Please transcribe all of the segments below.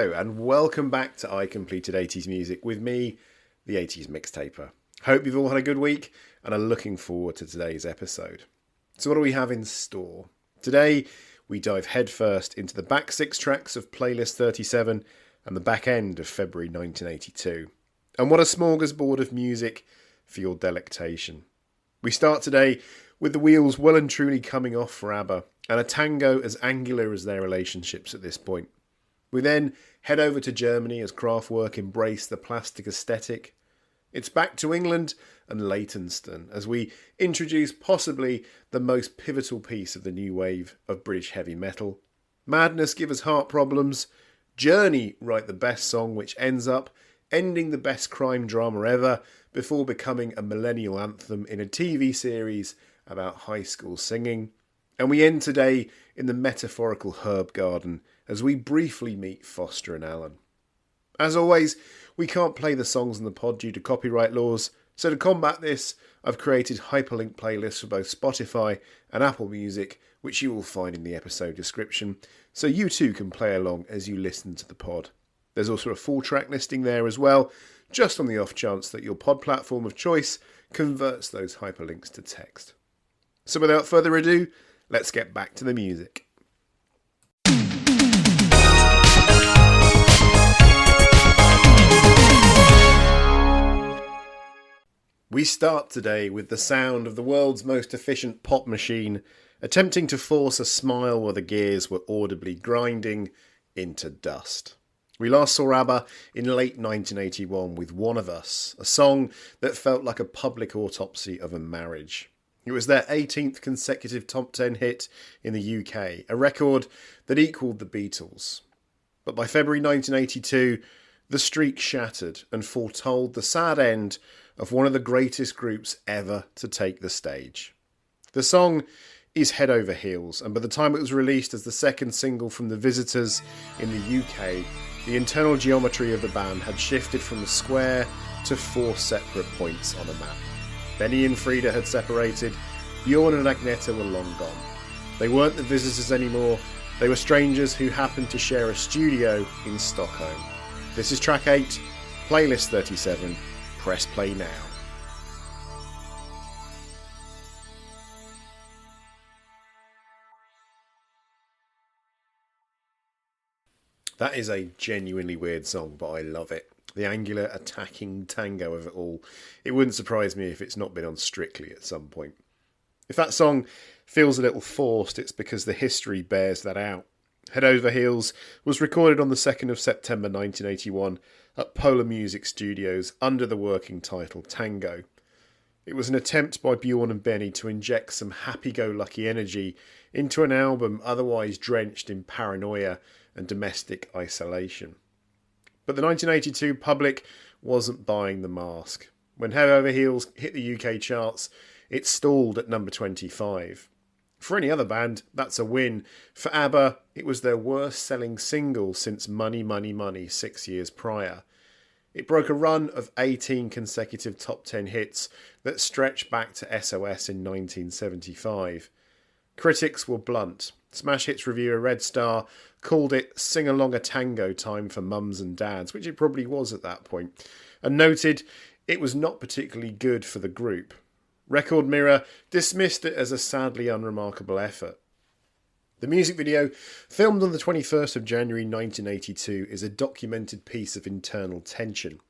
Hello and welcome back to I Completed 80s Music with me, the 80s Mixtaper. Hope you've all had a good week and are looking forward to today's episode. So what do we have in store? Today we dive headfirst into the back six tracks of Playlist 37 and the back end of February 1982. And what a smorgasbord of music for your delectation. We start today with the wheels well and truly coming off for ABBA and a tango as angular as their relationships at this point. We then head over to Germany as Kraftwerk embrace the plastic aesthetic. It's back to England and Leytonstone as we introduce possibly the most pivotal piece of the new wave of British heavy metal. Madness give us heart problems. Journey write the best song which ends up ending the best crime drama ever before becoming a millennial anthem in a TV series about high school singing. And we end today in the metaphorical herb garden as we briefly meet Foster and Allen. As always, we can't play the songs in the pod due to copyright laws, so to combat this, I've created hyperlink playlists for both Spotify and Apple Music, which you will find in the episode description, so you too can play along as you listen to the pod. There's also a full track listing there as well, just on the off chance that your pod platform of choice converts those hyperlinks to text. So without further ado, let's get back to the music. We start today with the sound of the world's most efficient pop machine attempting to force a smile while the gears were audibly grinding into dust. We last saw ABBA in late 1981 with One of Us, a song that felt like a public autopsy of a marriage. It was their 18th consecutive top 10 hit in the UK, a record that equalled the Beatles. But by February 1982, the streak shattered and foretold the sad end of one of the greatest groups ever to take the stage. The song is Head Over Heels, and by the time it was released as the second single from The Visitors in the UK, the internal geometry of the band had shifted from a square to 4 separate points on a map. Benny and Frida had separated, Bjorn and Agneta were long gone. They weren't the Visitors anymore, they were strangers who happened to share a studio in Stockholm. This is track 8, Playlist 37, press play now. That is a genuinely weird song, but I love it. The angular attacking tango of it all. It wouldn't surprise me if it's not been on Strictly at some point. If that song feels a little forced, it's because the history bears that out. Head Over Heels was recorded on the 2nd of September 1981 at Polar Music Studios under the working title Tango. It was an attempt by Bjorn and Benny to inject some happy-go-lucky energy into an album otherwise drenched in paranoia and domestic isolation. But the 1982 public wasn't buying the mask. When Head Over Heels hit the UK charts, it stalled at number 25. For any other band, that's a win. For ABBA, it was their worst-selling single since Money, Money, Money 6 years prior. It broke a run of 18 consecutive top 10 hits that stretched back to SOS in 1975. Critics were blunt. Smash Hits reviewer Red Star called it sing-along a tango time for mums and dads, which it probably was at that point, and noted it was not particularly good for the group. Record Mirror dismissed it as a sadly unremarkable effort. The music video, filmed on the 21st of January 1982, is a documented piece of internal tension.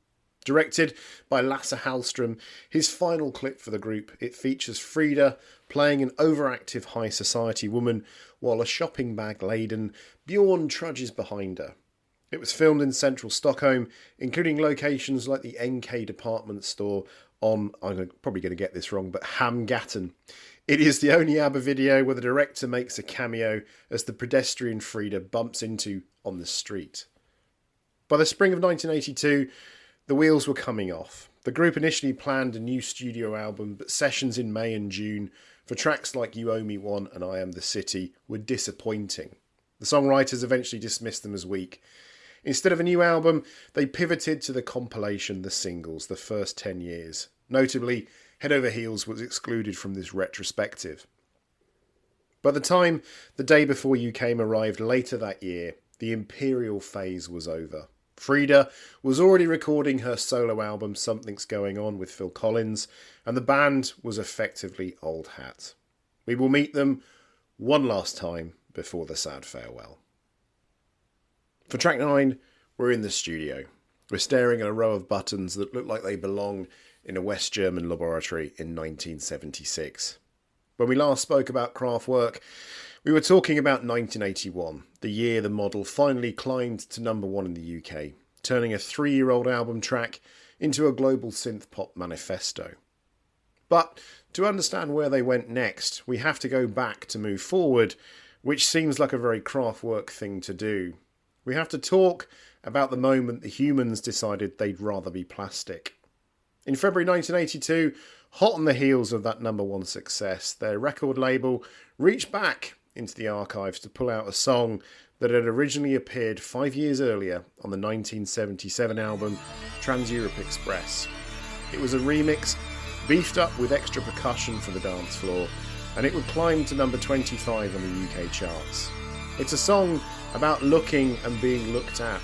Directed by Lasse Hallström, his final clip for the group, it features Frida playing an overactive high society woman while a shopping bag laden Bjorn trudges behind her. It was filmed in central Stockholm, including locations like the NK department store on, I'm probably going to get this wrong, but Hamgatan. It is the only ABBA video where the director makes a cameo as the pedestrian Frida bumps into on the street. By the spring of 1982, the wheels were coming off. The group initially planned a new studio album, but sessions in May and June for tracks like You Owe Me One and I Am the City were disappointing. The songwriters eventually dismissed them as weak. Instead of a new album, they pivoted to the compilation The Singles, the first 10 years. Notably, Head Over Heels was excluded from this retrospective. By the time The Day Before You Came arrived later that year, The imperial phase was over. Frida was already recording her solo album Something's Going On with Phil Collins, and the band was effectively old hat. We will meet them one last time before the sad farewell. For track 9, we're in the studio. We're staring at a row of buttons that look like they belong in a West German laboratory in 1976. When we last spoke about Kraftwerk, we were talking about 1981, the year the model finally climbed to number 1 in the UK, turning a 3-year-old album track into a global synth pop manifesto. But to understand where they went next, we have to go back to move forward, which seems like a very Kraftwerk thing to do. We have to talk about the moment the humans decided they'd rather be plastic. In February 1982, hot on the heels of that number 1 success, their record label reached back into the archives to pull out a song that had originally appeared 5 years earlier on the 1977 album Trans-Europe Express. It was a remix beefed up with extra percussion for the dance floor, and it would climb to number 25 on the UK charts. It's a song about looking and being looked at,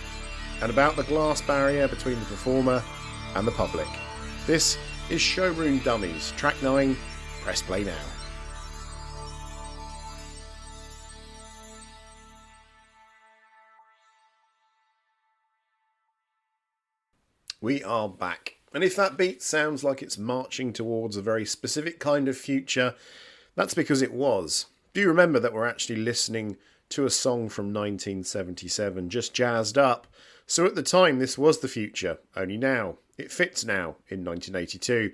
and about the glass barrier between the performer and the public. This is Showroom Dummies, track 9, press play now. We are back, and if that beat sounds like it's marching towards a very specific kind of future, that's because it was. Do you remember that we're actually listening to a song from 1977, just jazzed up? So at the time this was the future, only now. It fits now in 1982,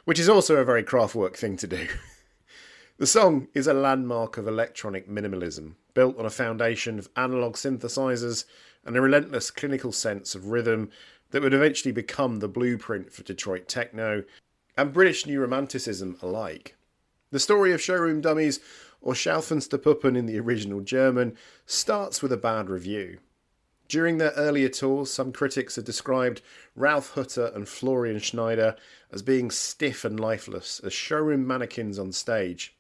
which is also a very Kraftwerk thing to do. The song is a landmark of electronic minimalism, built on a foundation of analogue synthesizers and a relentless clinical sense of rhythm that would eventually become the blueprint for Detroit techno and British New Romanticism alike. The story of Showroom Dummies, or Schaufensterpuppen in the original German, starts with a bad review. During their earlier tours, some critics had described Ralf Hutter and Florian Schneider as being stiff and lifeless as showroom mannequins on stage.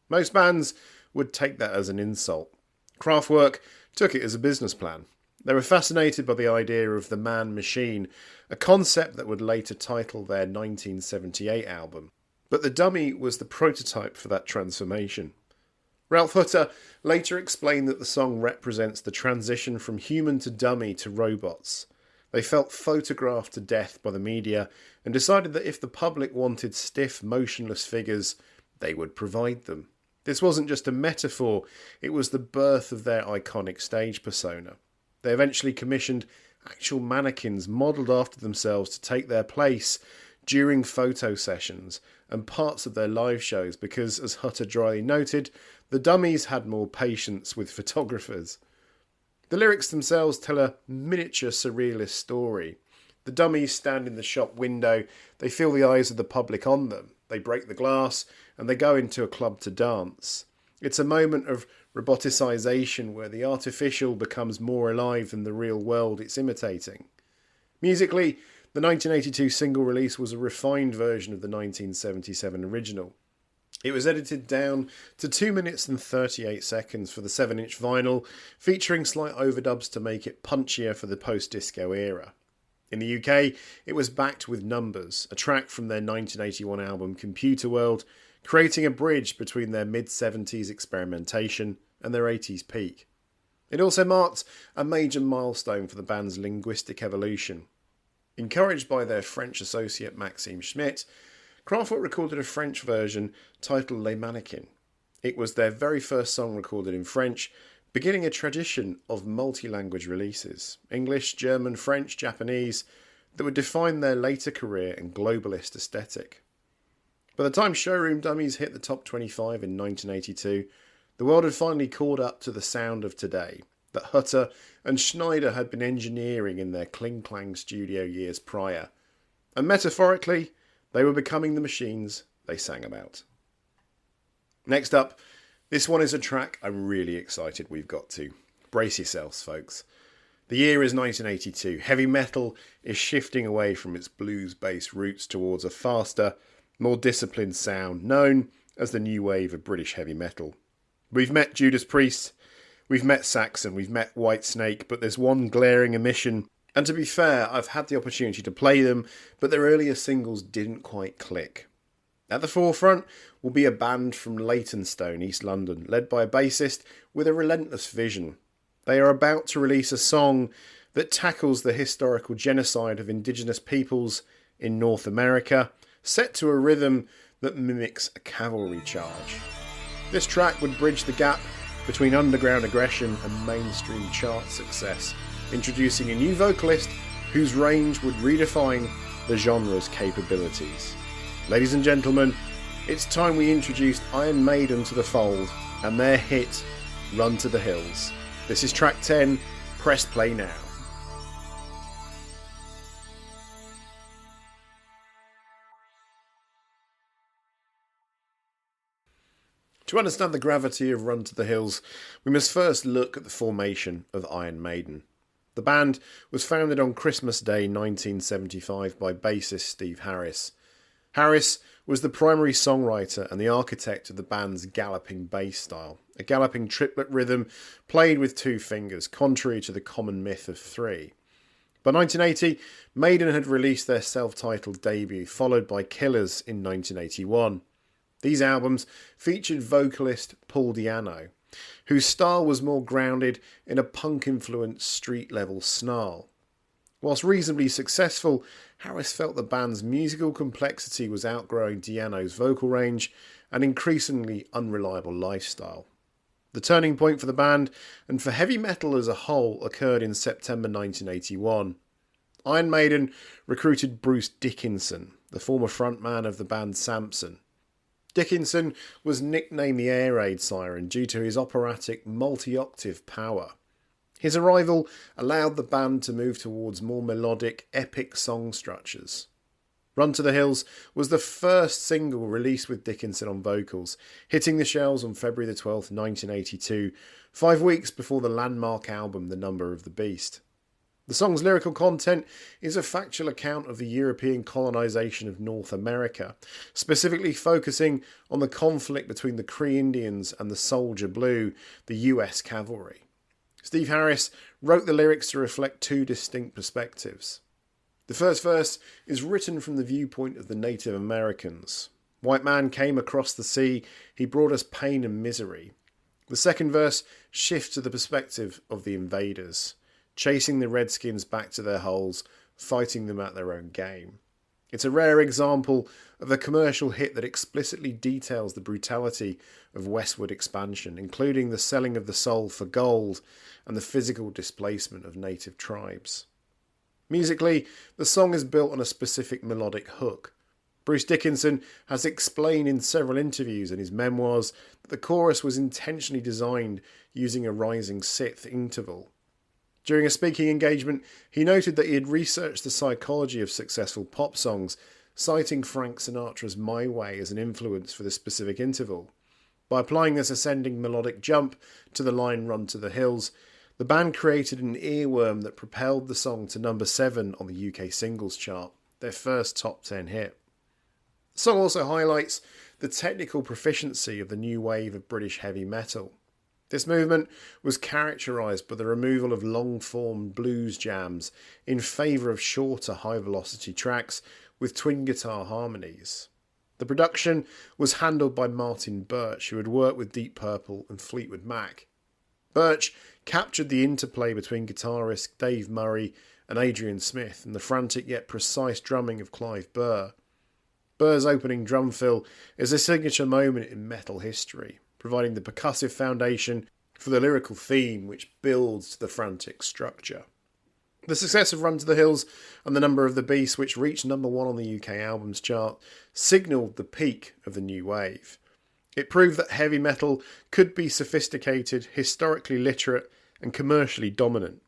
Most bands would take that as an insult. Kraftwerk took it as a business plan. They were fascinated by the idea of the man-machine, a concept that would later title their 1978 album. But the dummy was the prototype for that transformation. Ralf Hutter later explained that the song represents the transition from human to dummy to robots. They felt photographed to death by the media and decided that if the public wanted stiff, motionless figures, they would provide them. This wasn't just a metaphor, it was the birth of their iconic stage persona. They eventually commissioned actual mannequins modelled after themselves to take their place during photo sessions and parts of their live shows because, as Hutter dryly noted, the dummies had more patience with photographers. The lyrics themselves tell a miniature surrealist story. The dummies stand in the shop window, they feel the eyes of the public on them, they break the glass, and they go into a club to dance. It's a moment of roboticization where the artificial becomes more alive than the real world it's imitating. Musically, the 1982 single release was a refined version of the 1977 original. It was edited down to 2 minutes and 38 seconds for the 7-inch vinyl, featuring slight overdubs to make it punchier for the post-disco era. In the UK, it was backed with Numbers, a track from their 1981 album Computer World, creating a bridge between their mid-70s experimentation and their 80s peak. It also marked a major milestone for the band's linguistic evolution. Encouraged by their French associate Maxime Schmidt, Kraftwerk recorded a French version titled Les Mannequins. It was their very first song recorded in French, beginning a tradition of multi-language releases, English, German, French, Japanese, that would define their later career and globalist aesthetic. By the time Showroom Dummies hit the top 25 in 1982, the world had finally caught up to the sound of today that Hutter and Schneider had been engineering in their cling-clang studio years prior. And metaphorically, they were becoming the machines they sang about. Next up, this one is a track I'm really excited we've got to. Brace yourselves, folks. The year is 1982. Heavy metal is shifting away from its blues-based roots towards a faster, more disciplined sound known as the new wave of British heavy metal. We've met Judas Priest, We've met Saxon, we've met Whitesnake, but there's one glaring omission. And to be fair, I've had the opportunity to play them, but their earlier singles didn't quite click. At the forefront will be a band from Leytonstone, East London, led by a bassist with a relentless vision. They are about to release a song that tackles the historical genocide of indigenous peoples in North America, set to a rhythm that mimics a cavalry charge. This track would bridge the gap between underground aggression and mainstream chart success, introducing a new vocalist whose range would redefine the genre's capabilities. Ladies and gentlemen, it's time we introduced Iron Maiden to the fold and their hit, Run to the Hills. This is track 10, press play now. To understand the gravity of Run to the Hills, we must first look at the formation of Iron Maiden. The band was founded on Christmas Day 1975 by bassist Steve Harris. Harris was the primary songwriter and the architect of the band's galloping bass style, a galloping triplet rhythm played with 2 fingers, contrary to the common myth of 3. By 1980, Maiden had released their self-titled debut, followed by Killers in 1981. These albums featured vocalist Paul Di'Anno, whose style was more grounded in a punk-influenced street-level snarl. Whilst reasonably successful, Harris felt the band's musical complexity was outgrowing Di'Anno's vocal range and increasingly unreliable lifestyle. The turning point for the band, and for heavy metal as a whole, occurred in September 1981. Iron Maiden recruited Bruce Dickinson, the former frontman of the band Samson. Dickinson was nicknamed the Air Raid Siren due to his operatic multi-octave power. His arrival allowed the band to move towards more melodic, epic song structures. Run to the Hills was the first single released with Dickinson on vocals, hitting the shelves on February 12, 1982, 5 weeks before the landmark album The Number of the Beast. The song's lyrical content is a factual account of the European colonisation of North America, specifically focusing on the conflict between the Cree Indians and the Soldier Blue, the US cavalry. Steve Harris wrote the lyrics to reflect 2 distinct perspectives. The first verse is written from the viewpoint of the Native Americans. White man came across the sea, he brought us pain and misery. The second verse shifts to the perspective of the invaders, chasing the Redskins back to their holes, fighting them at their own game. It's a rare example of a commercial hit that explicitly details the brutality of westward expansion, including the selling of the soul for gold and the physical displacement of native tribes. Musically, the song is built on a specific melodic hook. Bruce Dickinson has explained in several interviews and his memoirs that the chorus was intentionally designed using a rising sixth interval. During a speaking engagement, he noted that he had researched the psychology of successful pop songs, citing Frank Sinatra's My Way as an influence for the specific interval. By applying this ascending melodic jump to the line Run to the Hills, the band created an earworm that propelled the song to number 7 on the UK singles chart, their first top 10 hit. The song also highlights the technical proficiency of the new wave of British heavy metal. This movement was characterised by the removal of long-form blues jams in favour of shorter high-velocity tracks with twin guitar harmonies. The production was handled by Martin Birch, who had worked with Deep Purple and Fleetwood Mac. Birch captured the interplay between guitarist Dave Murray and Adrian Smith and the frantic yet precise drumming of Clive Burr. Burr's opening drum fill is a signature moment in metal history, providing the percussive foundation for the lyrical theme which builds to the frantic structure. The success of Run to the Hills and The Number of the Beast, which reached number 1 on the UK albums chart, signalled the peak of the new wave. It proved that heavy metal could be sophisticated, historically literate and commercially dominant.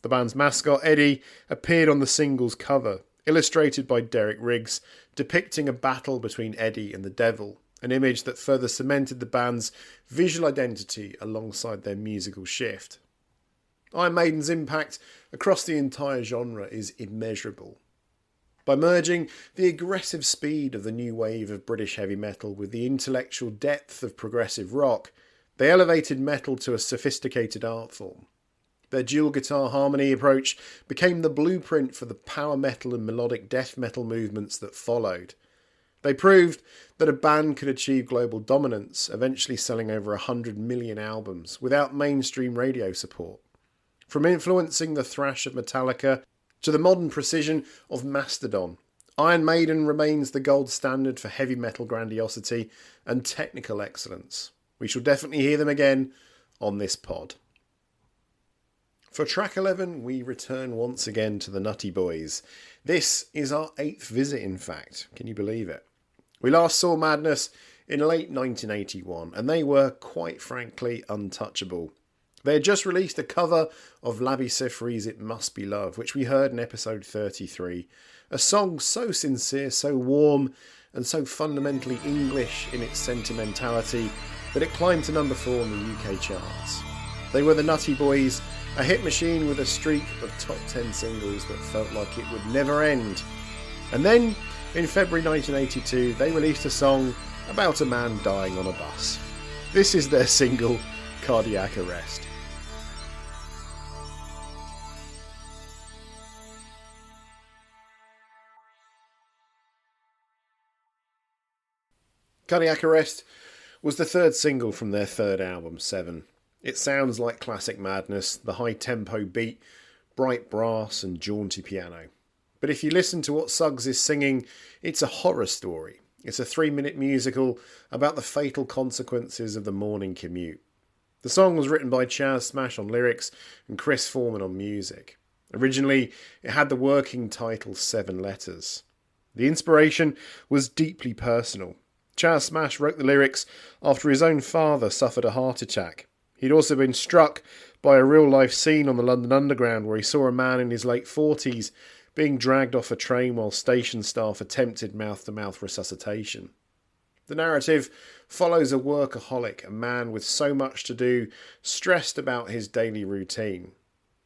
The band's mascot, Eddie, appeared on the single's cover, illustrated by Derek Riggs, depicting a battle between Eddie and the devil, an image that further cemented the band's visual identity alongside their musical shift. Iron Maiden's impact across the entire genre is immeasurable. By merging the aggressive speed of the new wave of British heavy metal with the intellectual depth of progressive rock, They elevated metal to a sophisticated art form. Their dual guitar harmony approach became the blueprint for the power metal and melodic death metal movements that followed. They proved that a band could achieve global dominance, eventually selling over 100 million albums without mainstream radio support. From influencing the thrash of Metallica to the modern precision of Mastodon, Iron Maiden remains the gold standard for heavy metal grandiosity and technical excellence. We shall definitely hear them again on this pod. For track 11, we return once again to the Nutty Boys. This is our 8th visit, in fact. Can you believe it? We last saw Madness in late 1981, and they were, quite frankly, untouchable. They had just released a cover of Labi Siffre's It Must Be Love, which we heard in episode 33. A song so sincere, so warm, and so fundamentally English in its sentimentality that it climbed to number 4 on the UK charts. They were the Nutty Boys, a hit machine with a streak of top 10 singles that felt like it would never end. And then, in February 1982, they released a song about a man dying on a bus. This is their single, Cardiac Arrest. Cardiac Arrest was the third single from their third album, Seven. It sounds like classic Madness, the high-tempo beat, bright brass and jaunty piano. But if you listen to what Suggs is singing, it's a horror story. It's a 3-minute musical about the fatal consequences of the morning commute. The song was written by Chaz Smash on lyrics and Chris Foreman on music. Originally, it had the working title 7 Letters. The inspiration was deeply personal. Chaz Smash wrote the lyrics after his own father suffered a heart attack. He'd also been struck by a real-life scene on the London Underground where he saw a man in his late 40s being dragged off a train while station staff attempted mouth-to-mouth resuscitation. The narrative follows a workaholic, a man with so much to do, stressed about his daily routine.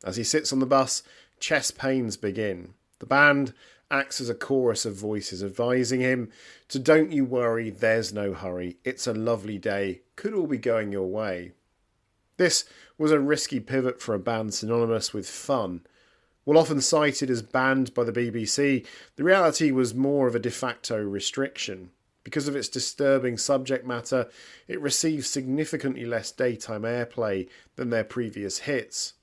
As he sits on the bus, chest pains begin. The band acts as a chorus of voices advising him to "Don't you worry, there's no hurry, it's a lovely day, could all be going your way." This was a risky pivot for a band synonymous with fun. While often cited as banned by the BBC, the reality was more of a de facto restriction. Because of its disturbing subject matter, it received significantly less daytime airplay than their previous hits.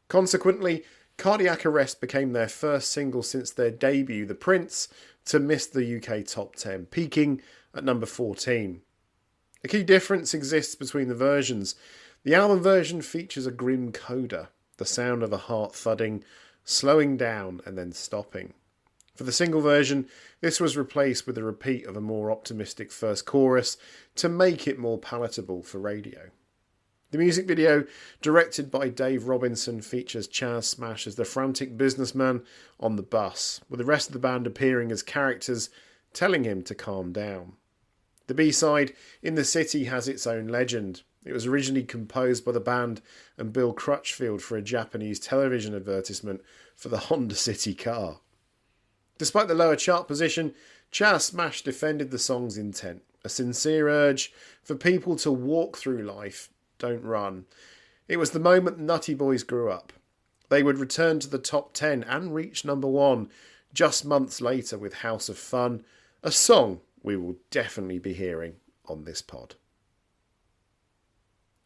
Consequently, Cardiac Arrest became their first single since their debut, The Prince, to miss the UK top 10, peaking at number 14. A key difference exists between the versions. The album version features a grim coda, the sound of a heart thudding, slowing down and then stopping. For the single version, this was replaced with a repeat of a more optimistic first chorus to make it more palatable for radio. The music video, directed by Dave Robinson, features Chaz Smash as the frantic businessman on the bus, with the rest of the band appearing as characters telling him to calm down. The B-side, In the City, has its own legend. It was originally composed by the band and Bill Crutchfield for a Japanese television advertisement for the Honda City car. Despite the lower chart position, Chaz Smash defended the song's intent, a sincere urge for people to walk through life, don't run. It was the moment the Nutty Boys grew up. They would return to the top 10 and reach number 1 just months later with House of Fun, a song we will definitely be hearing on this pod.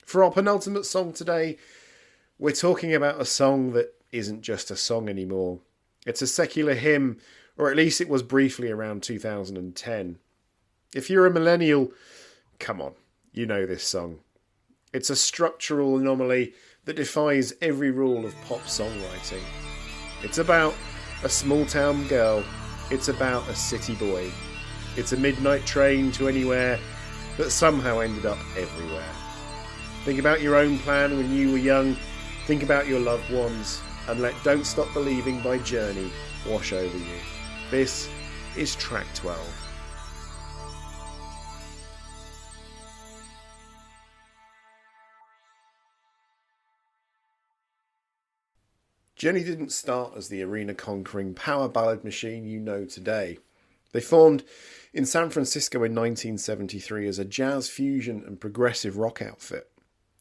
For our penultimate song today, we're talking about a song that isn't just a song anymore. It's a secular hymn, or at least it was briefly around 2010. If you're a millennial, come on, you know this song. It's a structural anomaly that defies every rule of pop songwriting. It's about a small town girl. It's about a city boy. It's a midnight train to anywhere that somehow ended up everywhere. Think about your own plan when you were young. Think about your loved ones. And let Don't Stop Believing by Journey wash over you. This is track 12. Journey didn't start as the arena-conquering power ballad machine you know today. They formed in San Francisco in 1973 as a jazz fusion and progressive rock outfit.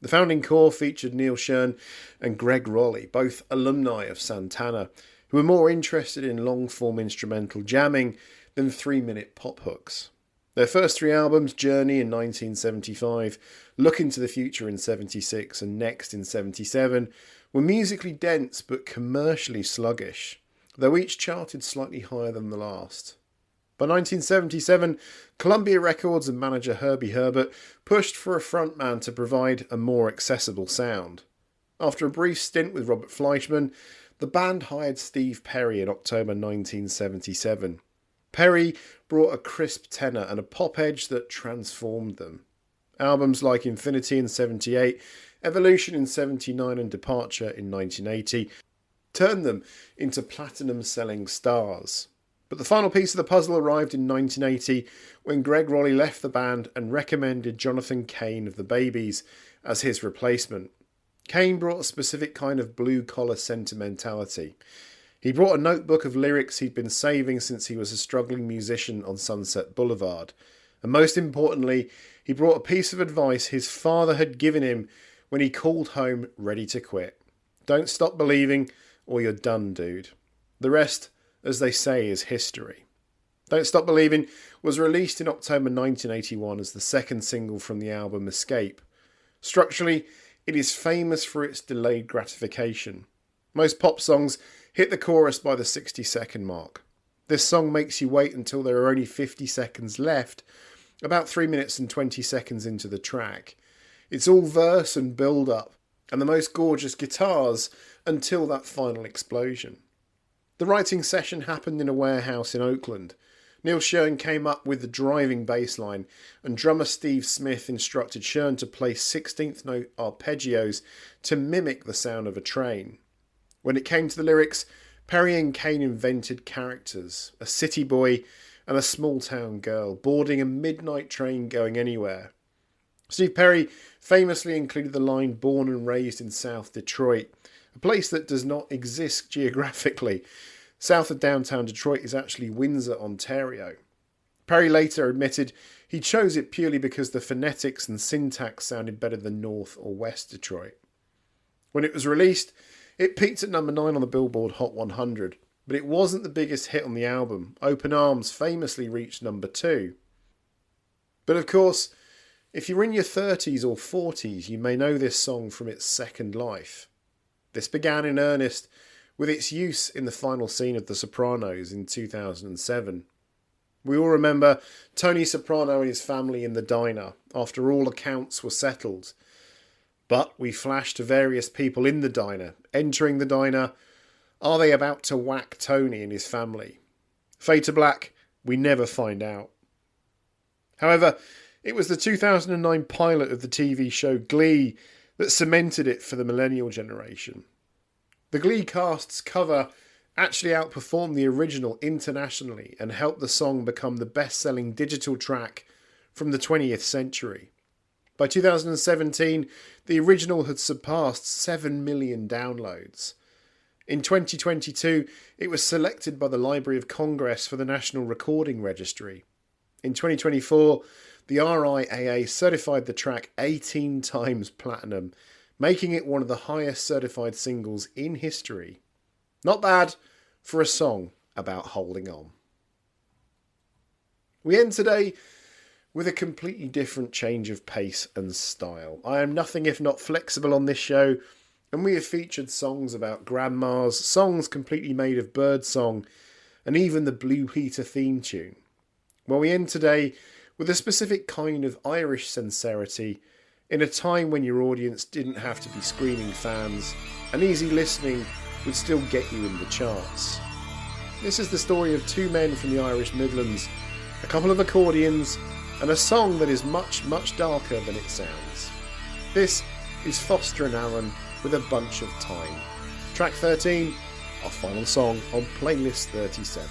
The founding core featured Neil Schon and Greg Rowley, both alumni of Santana, who were more interested in long-form instrumental jamming than 3-minute pop hooks. Their first 3 albums, Journey in 1975, Look into the Future in 76 and Next in 77, were musically dense but commercially sluggish, though each charted slightly higher than the last. By 1977, Columbia Records and manager Herbie Herbert pushed for a frontman to provide a more accessible sound. After a brief stint with Robert Fleischman, the band hired Steve Perry in October 1977. Perry brought a crisp tenor and a pop edge that transformed them. Albums like Infinity in 78, Evolution in 79 and Departure in 1980 turned them into platinum-selling stars. But the final piece of the puzzle arrived in 1980 when Greg Rowley left the band and recommended Jonathan Cain of the Babies as his replacement. Cain brought a specific kind of blue-collar sentimentality. He brought a notebook of lyrics he'd been saving since he was a struggling musician on Sunset Boulevard. And most importantly, he brought a piece of advice his father had given him when he called home ready to quit. Don't stop believing or you're done, dude. The rest, as they say, is history. Don't Stop Believin' was released in October 1981 as the second single from the album Escape. Structurally, it is famous for its delayed gratification. Most pop songs hit the chorus by the 60-second mark. This song makes you wait until there are only 50 seconds left, about 3 minutes and 20 seconds into the track. It's all verse and build-up, and the most gorgeous guitars until that final explosion. The writing session happened in a warehouse in Oakland. Neil Schon came up with the driving bass line, and drummer Steve Smith instructed Schon to play 16th note arpeggios to mimic the sound of a train. When it came to the lyrics, Perry and Cain invented characters, a city boy and a small-town girl boarding a midnight train going anywhere. Steve Perry famously included the line "born and raised in South Detroit," a place that does not exist geographically. South of downtown Detroit is actually Windsor, Ontario. Perry later admitted he chose it purely because the phonetics and syntax sounded better than North or West Detroit. When it was released, it peaked at number 9 on the Billboard Hot 100, but it wasn't the biggest hit on the album. Open Arms famously reached number 2. But of course, if you're in your 30s or 40s, you may know this song from its second life. This began in earnest with its use in the final scene of The Sopranos in 2007. We all remember Tony Soprano and his family in the diner after all accounts were settled. But we flash to various people in the diner, entering the diner. Are they about to whack Tony and his family? Fade to black, we never find out. However, it was the 2009 pilot of the TV show Glee that cemented it for the millennial generation. The Glee cast's cover actually outperformed the original internationally and helped the song become the best-selling digital track from the 20th century. By 2017, the original had surpassed 7 million downloads. In 2022, it was selected by the Library of Congress for the National Recording Registry. In 2024, the RIAA certified the track 18 times platinum, making it one of the highest certified singles in history. Not bad for a song about holding on. We end today with a completely different change of pace and style. I am nothing if not flexible on this show, and we have featured songs about grandmas, songs completely made of birdsong, and even the Blue Peter theme tune. Well, we end today with a specific kind of Irish sincerity in a time when your audience didn't have to be screaming fans, and easy listening would still get you in the charts. This is the story of 2 men from the Irish Midlands, a couple of accordions, and a song that is much, much darker than it sounds. This is Foster and Aaron with A Bunch of Thyme. Track 13, our final song on playlist 37.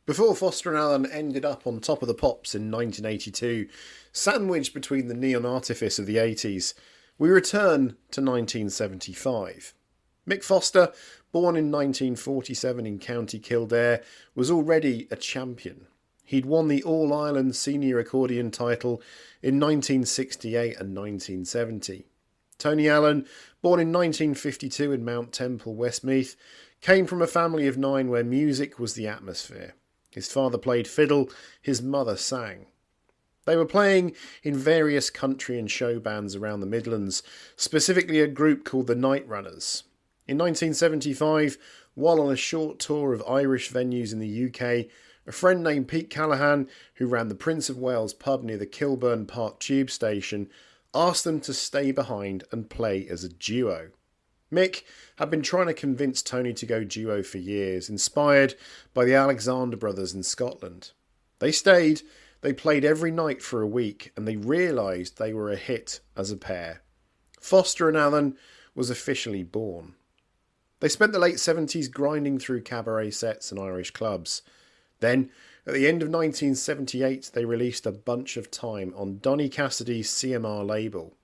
Before Foster and Allen ended up on Top of the Pops in 1982, sandwiched between the neon artifice of the 80s, we return to 1975. Mick Foster, born in 1947 in County Kildare, was already a champion. He'd won the All-Ireland Senior Accordion title in 1968 and 1970. Tony Allen, born in 1952 in Mount Temple, Westmeath, came from a family of 9 where music was the atmosphere. His father played fiddle, his mother sang. They were playing in various country and show bands around the Midlands, specifically a group called the Night Runners. In 1975, while on a short tour of Irish venues in the UK, a friend named Pete Callaghan, who ran the Prince of Wales pub near the Kilburn Park tube station, asked them to stay behind and play as a duo. Mick had been trying to convince Tony to go duo for years, inspired by the Alexander brothers in Scotland. They stayed, they played every night for a week, and they realised they were a hit as a pair. Foster and Allen was officially born. They spent the late 70s grinding through cabaret sets and Irish clubs. Then, at the end of 1978, they released A Bunch of Thyme on Donny Cassidy's CMR label.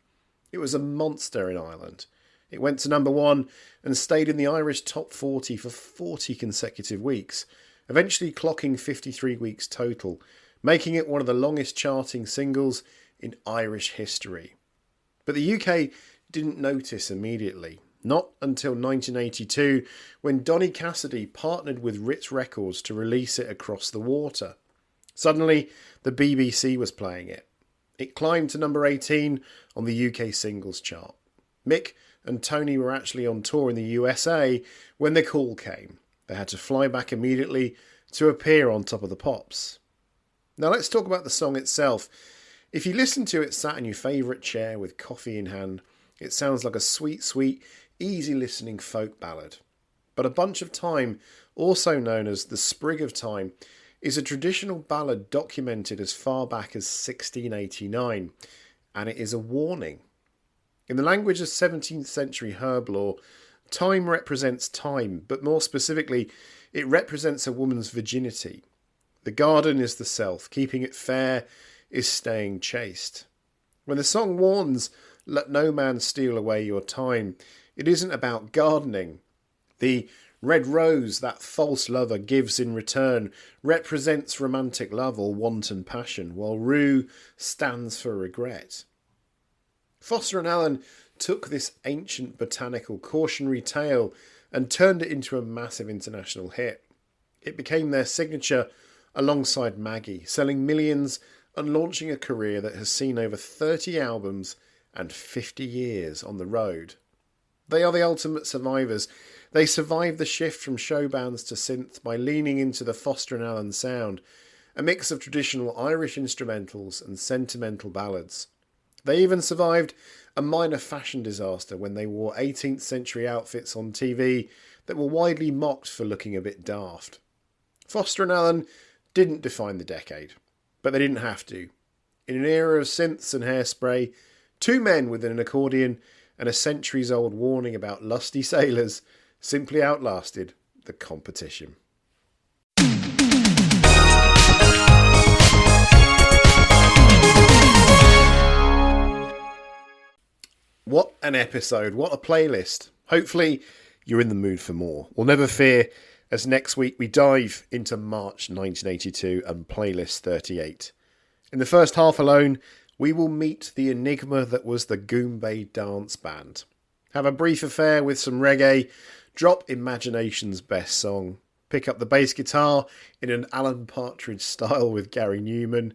It was a monster in Ireland. It went to number 1 and stayed in the Irish top 40 for 40 consecutive weeks, eventually clocking 53 weeks total, making it one of the longest charting singles in Irish history. But the UK didn't notice immediately. Not until 1982, when Donny Cassidy partnered with Ritz Records to release it across the water. Suddenly, the BBC was playing it. It climbed to number 18 on the UK singles chart. Mick and Tony were actually on tour in the USA when the call came. They had to fly back immediately to appear on Top of the Pops. Now let's talk about the song itself. If you listen to it sat in your favourite chair with coffee in hand, it sounds like a sweet, easy listening folk ballad. But A Bunch of Thyme, also known as The Sprig of Thyme, is a traditional ballad documented as far back as 1689, and it is a warning. In the language of 17th century herb lore, thyme represents time, but more specifically, it represents a woman's virginity. The garden is the self, keeping it fair is staying chaste. When the song warns, "Let no man steal away your time," it isn't about gardening. The red rose that false lover gives in return represents romantic love or wanton passion, while rue stands for regret. Foster and Allen took this ancient botanical cautionary tale and turned it into a massive international hit. It became their signature alongside Maggie, selling millions and launching a career that has seen over 30 albums and 50 years on the road. They are the ultimate survivors. They survived the shift from show bands to synth by leaning into the Foster and Allen sound, a mix of traditional Irish instrumentals and sentimental ballads. They even survived a minor fashion disaster when they wore 18th century outfits on TV that were widely mocked for looking a bit daft. Foster and Allen didn't define the decade, but they didn't have to. In an era of synths and hairspray, 2 men with an accordion and a centuries-old warning about lusty sailors simply outlasted the competition. What an episode, what a playlist. Hopefully you're in the mood for more. We'll never fear, as next week we dive into March 1982 and playlist 38. In the first half alone, we will meet the enigma that was the Goombay Dance Band. Have a brief affair with some reggae, drop Imagination's best song, pick up the bass guitar in an Alan Partridge style with Gary Newman.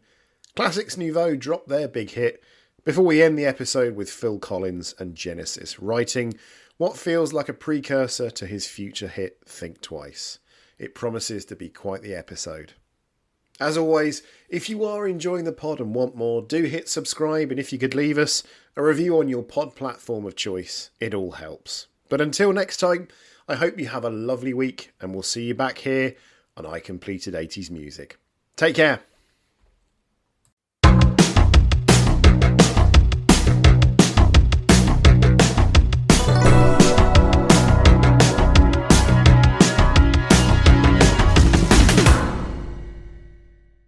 Classics Nouveau drop their big hit, before we end the episode with Phil Collins and Genesis writing what feels like a precursor to his future hit Think Twice. It promises to be quite the episode. As always, if you are enjoying the pod and want more, do hit subscribe, and if you could leave us a review on your pod platform of choice, it all helps. But until next time, I hope you have a lovely week, and we'll see you back here on I Completed 80s Music. Take care.